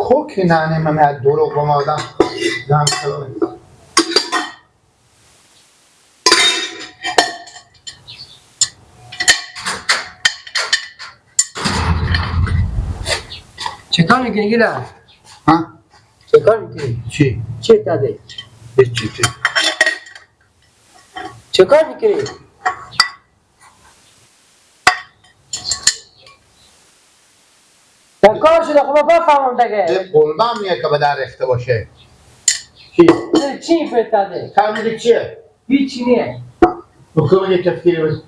خوک نانه من دروغ با ما آدم دم کلامه چه کار میکنی گیره؟ ها؟ چه کار میکنی؟ چی؟ چی داده؟ چی؟ چه کار میکنی؟ در کار شده خب بفهمم دیگه قلبم میاد که به در ریخته باشه چی؟ چی میفرد داده؟ تعمیل چیه؟ هیچی نیه دکتر میگه تفکیری بزن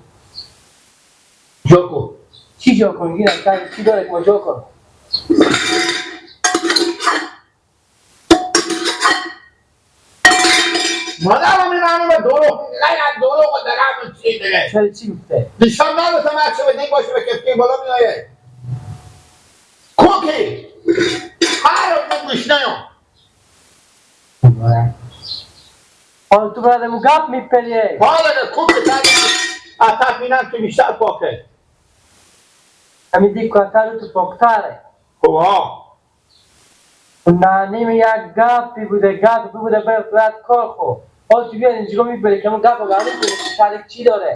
جا کن چی جا کنی گیره؟ چی داره که ما جا کن؟ مادرم این همه به دروغ دروغ و درم چی دیگه چرا چی گفته؟ نشان نداشتم هرچه به دیگ باشه به کفکی بالا می آید کوکی هر رو گوش نیام حالا تو برادمو گپ میپریه حالا ده کوکی تنی اتف اینم که بیشتر پاکه همین دیگ کارتر رو تو پاکتره خب ها نانیم یک گپی بوده باید کار خو حالا تو بیاد اینجا میپری که همون گپ رو معلوم کنی که شرک چی داره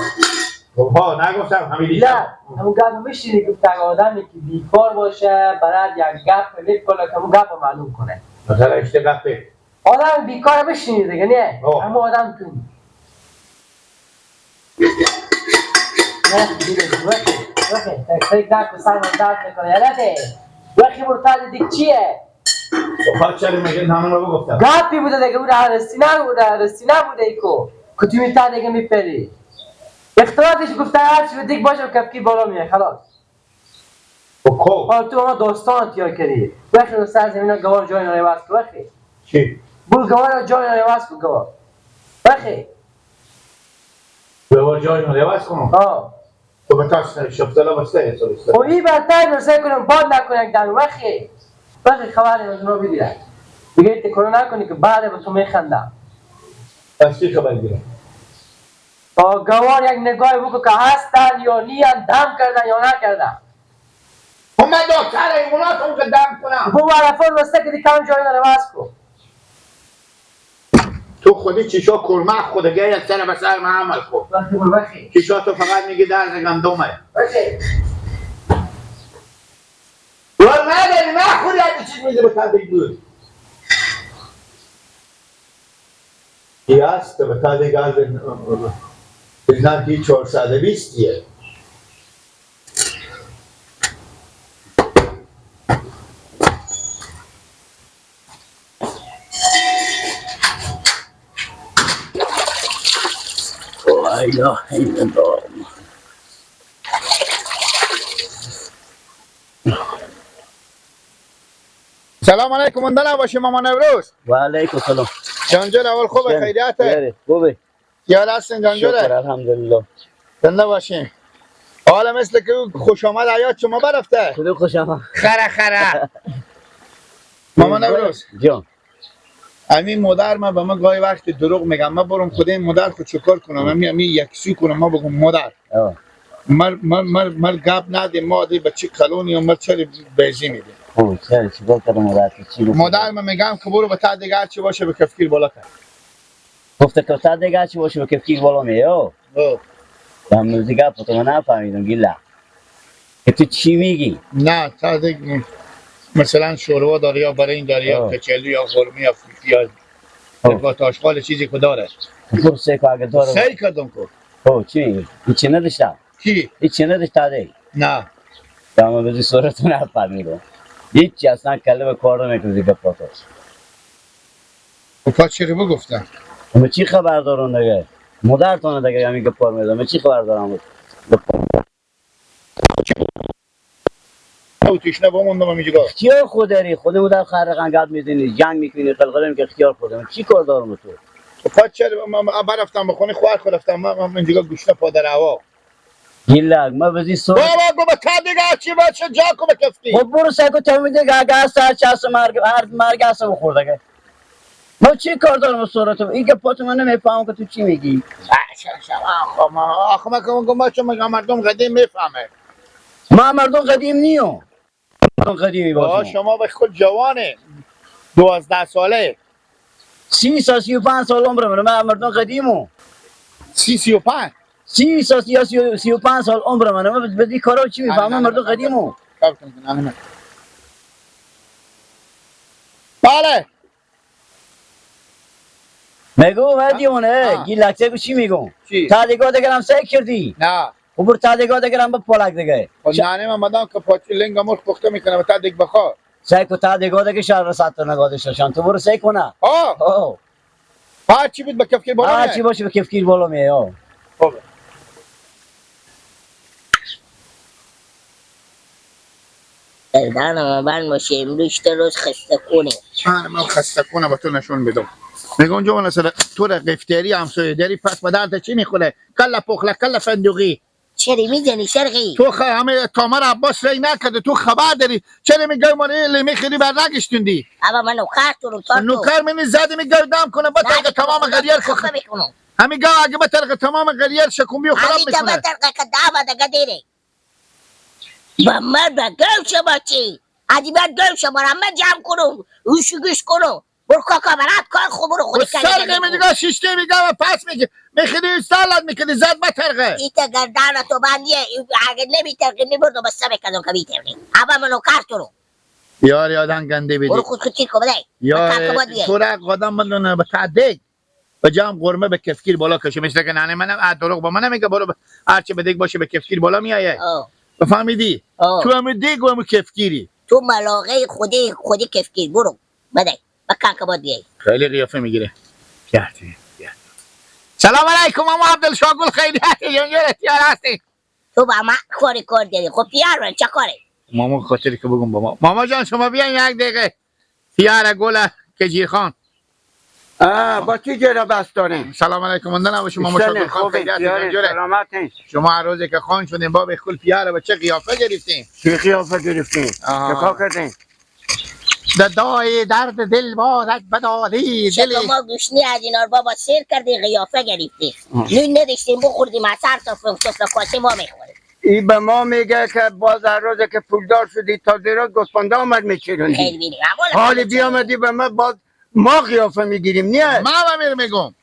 خب ها نگفتم همین نه دیشم همون گپ میشینی گفت اگه آدمی که بیکار باشه برای یک گپ لیک کنه که همون گپ رو معلوم کنه مثلا اشته گفته آدم بیکار بشینی دیگه نه همون آدم تو نه دیگه وقتی تک گپ سر من درد میکنه یادته وقتی مرتاد دیگه چیه خب چرا میگه همون رو بگفتم گپی بوده دیگه بوده هرستی نبوده ایکو که تو میتر دیگه میپری اختلاطش گفته هرچی به دیگه باشه و کپکی بالا میره خلاص خب تو اما داستان تیار کردی وقتی رو سر زمین گوار جای ناره واسه وقتی چی؟ بول گوار جای ناره واسه گوار وقتی به جای ناره واسه کنم تو به تاش شفتلا بسته حسابسته خب این برتر نرسه کنم باد نکنه یک دانو وقتی خبری از اونو بگیرن دیگه تکرار نکنی که بعد به تو میخندم پس چی خبر گیرم؟ گوار یک نگاه بکن که هستن یا نیان دم کردن یا نکردن خب من دکتر ایموناتم که دم کنم بو عرفان واسه که دیگه کم جایی نره واسه کن تو خودی چیشا کرمه خودگه یک سر به سر من عمل کن وقتی بول وقتی چیشا تو فقط میگی درز گندمه وقتی ول نداری نخوری همین چیز میده به تدک بود کی هست به تدک از بزنم که 420یه لا اله الا الله سلام علیکم مندلا باشه مامان نوروز و علیکم السلام جانجور اول خوبه خیریته خوبه یاد هستین جانجوره شکر الحمدلله زنده باشین حالا مثل که خوش آمد حیات شما برفته خدا خوش آمد خره مامان نوروز جان همین مادر من به من گاهی وقتی دروغ میگم من برم خود این مادر خود چکار کنم همین یکسو کنم ما بگم مادر مر گپ نده ما دی بچه کلونی و مر چلی بیزی میده چرا چیکار کردم مادر چی مادر من میگم که برو به تا دیگه هرچی باشه به کفگیر بالا کن گفته که تا دیگه هرچی باشه به کفگیر بالا میه هم دیگه تو من نفهمیدم گیلا که تو چی میگی نه تا دیگه مثلا شوروا داره یا برای این داره یا کچلو یا خرمی یا فیفی یا تاشقال چیزی که داره برو سیکو اگه داره سی کردم که چی میگی؟ هیچی نداشتم کی؟ هیچی نداشت دی نه اما بزی صورتو نفهمیدم هیچی اصلا کلمه کار نمیکنی دیگه پاتاش پا چی رو بگفتم؟ اما چی خبر دارون دیگه؟ مادر تانه دیگه همین گپار میدم چی خبر دارم او تیشنه باموندم همیجگاه اختیار خود داری خود مادر خرقان گپ میزنی جنگ میکنی قلقلم که اختیار خودم چی کار دارم تو پا چرا من برفتم بخونه خواه رفتم من اینجا گوشته پادر هوا گیلک ما بزی سو بابا گو به تا دیگه چی باشه جا کو به کفتی خب برو سگو تو میده گاگا سر چاس مرگ اسم خورده ما چی کار دارم صورتم این که پاتو من نمیفهمم که تو چی میگی آخه من که ما چون مردم قدیم میفهمه ما مردم قدیم نیو قدیمی باش شما به خود جوانه 12 ساله 30 سال 35 سال عمرم من مردم قدیمو 35 30 سال یا 35 سال عمرم من بدی کارا چی میفهمم مردم قدیمو بله میگو ودیونه گیلکته کو چی میگم تا دیگه دگرم سعی کردی نه اوبر تا دیگه دگرم به پلاک دیگه نانه من مدام که پاچی لنگ مرغ پخته میکنه تا دیگه بخوا سعی کو تا دیگه دگه شهر ساعت نگاده شان تو برو سعی کنه هر چی بود به کفکیر بالا هر چی باشه به کفکیر بالا میاد خب دردان من باشه امروز روز خسته کنه من خسته کنه به تو نشون بدم میگم جوان سر تو را قفتری همسایه داری پس به درد چی میخوره کله پخله کله فندقی چرا میزنی شرقی تو همه تامر عباس رای نکرده تو خبر داری چرا میگی من میخری بر نگشتندی اما من نوکر تو رو تا تو نوکر منی زدی میگی دم کنه با تلقه تمام غریر خفه میکنم همین گاه اگه با تلقه تمام غریر شکومی و خراب همین که میکنه با تلقه دعوه دگه دیره با من با گل شما چی ادی با گل شما را من جمع کنم روشو گوش کنم برو کاکا برات کار خوب رو خودی کنه سرقه میگه شیشته میگه و پس میگه میخری سالت میکنی زد با تلقه ایتا گردان تو بندیه اگه نمیترقی میبردو بسته میکنم که میترقی اما من نوکر تو رو یار یادن گنده بیدی برو خود خودی کنه بده یار تو را قدم بدونه به تعدیق به جام قرمه به کفکیر بالا کشه مثل که نانه منم دروغ با من نمیگه برو هرچی به دیگ باشه به کفکیر بالا میایه فهمیدی تو هم دیگ و هم کفکیری تو ملاقه خودی کفکیر برو بده بکن که باید بیایی خیلی قیافه میگیره گردی سلام علیکم ماما عبدالشاگل خیلی احتیار هستی تو با من کار دیدی خب پیار من چه کاره ماما خاطری که بگم با ماما جان شما بیاین یک دقیقه پیار گل کجیر خان با چی جره بست داریم؟ سلام علیکم مندن نباشه ماما شاگل خان خیلی سلامت شما هر روزی که خان شدیم با به کل پیاره و چه قیافه گرفتین چی قیافه گرفتین؟ چه کار کردین؟ دای درد دل بارد بداری چطور ما گوشنی از این بابا سیر کردی قیافه گرفتی نون نداشتیم بخوردیم از سر سفره کاسی ما میخوریم ای به ما میگه که باز هر روز که پولدار شدی تا دیرات گسپنده آمد میچیروندی خیلی بینیم حالی بیامدی به ما باز ما قیافه میگیریم نیه؟ ما میگم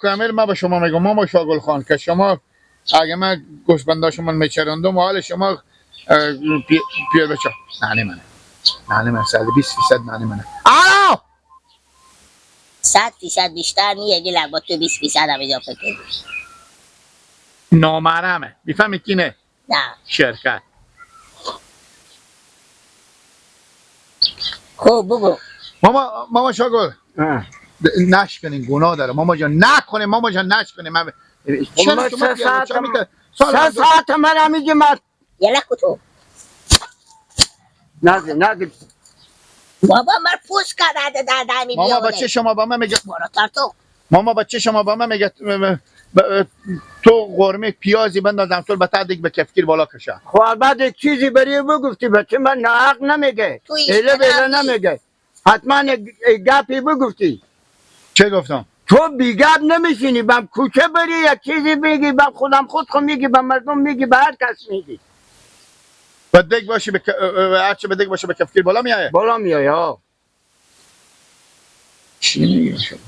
کامل ما به شما میگم ماما شاگل خان که شما اگه من گوسفندا شما میچرندم حال شما پیاده بچه نانه من 120% نانه منه آلو 100% بیشتر نیه گیلک با تو 20% هم اضافه کردی نامرمه میفهمی کی نه نه شرکت خب بگو ماما شاگل نشکنین گناه داره ماما جان نکنه ماما جان نشکنه من چرا شما 3 ساعت من همیگه مرد یلک تو نگه بابا من پوست کرده در دمی بیا ماما بچه شما با من میگه برو تارتو ماما بچه شما با من میگه تو قرمه پیازی بندازم تو بتا دیگه به کفکیر بالا کشه خب بعد یک چیزی بری بگفتی بچه من ناحق نمیگه ایله بیله نمیگه حتما گپی بگفتی چه گفتم تو بیگب نمیشینی بم کوچه بری یک چیزی بگی بم خود میگی بم مردم میگی به هر کس میگی بدک باشه به هرچه بدک باشه به کفکیر بالا میایه بالا میایه ها چی میگی شما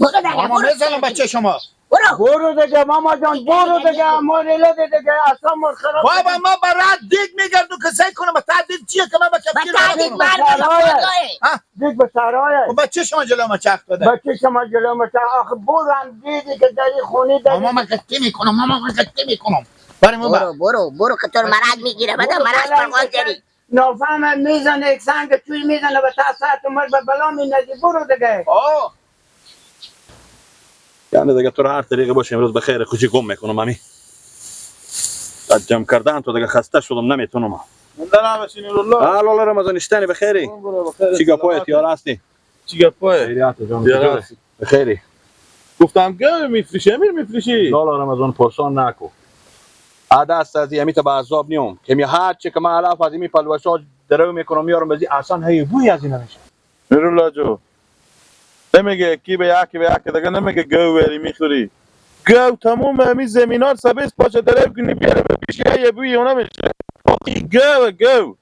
برو دیگه ماما میزنم بچه شما برو دیگه ماما جان برو دیگه موریله دیگه اصلا مرخراب بابا ما برات دیگ میگردو که سعی کنم تا دیگ چیه که من به کفکیر دیگ به سرایه خب بچه شما جلو ما چخ داده بچه شما جلو ما چخ آخه برم دیدی که داری خونی داری ماما من قطعی میکنم برای ما برو که تو رو مرد میگیره بده مرد پرغال داری نافهم میزنه یک سنگ توی میزنه و تا ساعت عمر به بلا میندازی برو دیگه یعنی دیگه تو رو هر طریقه باشه امروز به خیر خوشی گم میکنم امی از جمع کردن تو دیگه خسته شدم نمیتونم مندنا باشین الله الله رمضان اشتنی بخیری چی گپای تیار هستی چی گپای خیریات جان بخیری گفتم گه میفروشی امیر میفروشی الله رمضان پرسان نکو عادت از امی تا به عذاب نیوم که می هر چی که ما علاف از امی پلوشا درو میکنم میارم بزی اصلا هی بوی از این نمیشه میرو لاجو نمیگه کی به یکی دیگه نمیگه گه وری میخوری گو تموم همین زمینار سبیس پاچه داره کنی بیاره به پیش یه بوی اونا میشه گو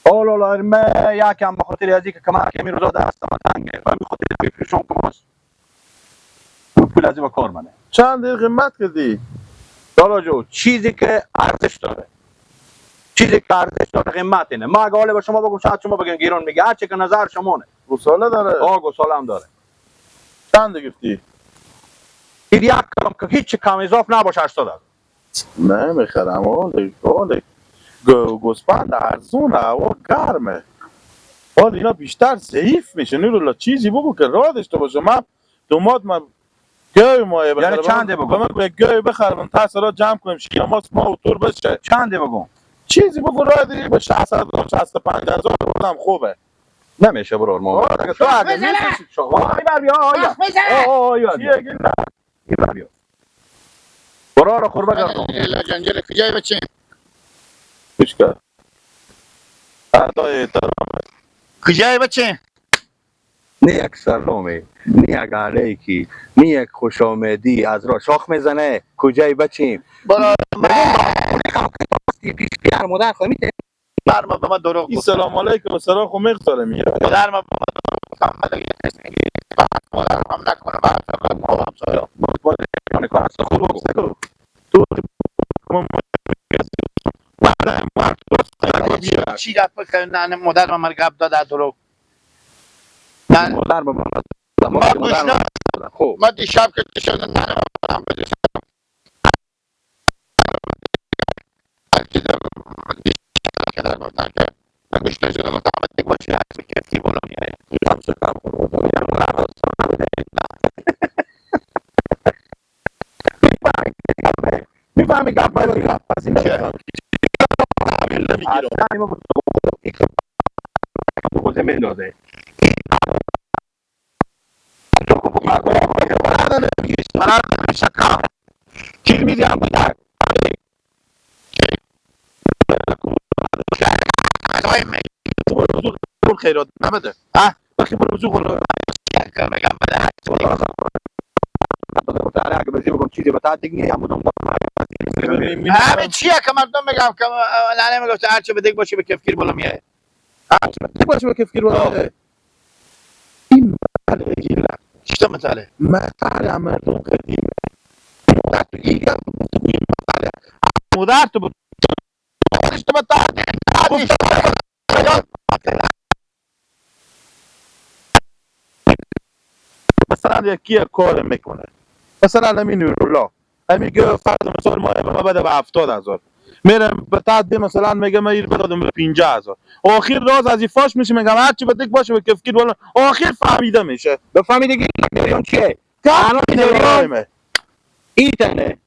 حالا من یکم بخاطر از اینکه کمر کمی روزا دستم تنگه و بخاطر بفروشم که باز پول از این کار منه. چند دیر قیمت کردی؟ دالا جو چیزی که ارزش داره قیمت اینه. ما اگه حالا به شما بگم شاید شما بگین گیرون میگه، هر چی که نظر شمونه. گوساله داره؟ گوساله هم داره. چند گفتی؟ این یک کلم که هیچ کم اضاف نباشه 80. نه میخرم حالی گوسفند ارزونه و گرمه. حالا اینا بیشتر ضعیف میشه. نیرولا چیزی بگو که راه داشته باشه. من دومات من گوی مایه بخرم. یعنی چنده بگو؟ من گوی بخرم تا سرا جمع کنیم شیاماس ما و تور بشه. چنده بگو؟ چیزی بگو راه دیگه به 65,000 بودم خوبه. نمیشه برور ما. تو اگه میفروشی شما بر بیا آیا. چیه گیل نه؟ بر بیا. برار خوربه گردم. الا جنجال کجای بچه؟ بشکر. ادای احترام. کجای بچه؟ نه یک سلامی، نه یک علیکی، نه یک خوش آمدی از را شاخ میزنه. کجای بچیم؟ برای پیش بیار مادر خواهی برما به ما دروغ این گفت. سلام علیکم و سلام خو میگذاره میگه. مادر ما به ما دروغ گفت. محمد اگه کسی میگه مادر هم نکنه بعد ما هم سایا. چی گپ کنه نه مادر ما مرگ گپ داد دروغ. نه مادر با ما گوشنا ما دیشب که شدن نه هم بده کدر گفتن که گوشنا شده متعمد باشه هرچی کسی بالا میاره هم شکم میفهمی گپ باید پس این چه؟ زمین داده چی میدیم بودن خیرات نبده وقتی برو بزرگ برو میگم بده اگه بزی بگم چیزی بتا دیگه همه چیه که مردم میگم که نه میگفت هرچی به دیگه باشی به کفگیر بالا میاره باشه با کفگیر بالا این مسئله گیره چطور مسئله؟ مسئله مردم قدیمه مادر تو بود تو مثلا یکی کار میکنه مثلا همین نورالله همین که فرض مثال ما بده به 70,000 میرم به تعدی مثلا میگه من این بدادم به 50,000 آخر راز از این فاش میشه میگم هرچی بدک باشه به کفگیر بالا آخر فهمیده میشه بفهمیده که میلیون چیه؟ الان میلیون اینترنت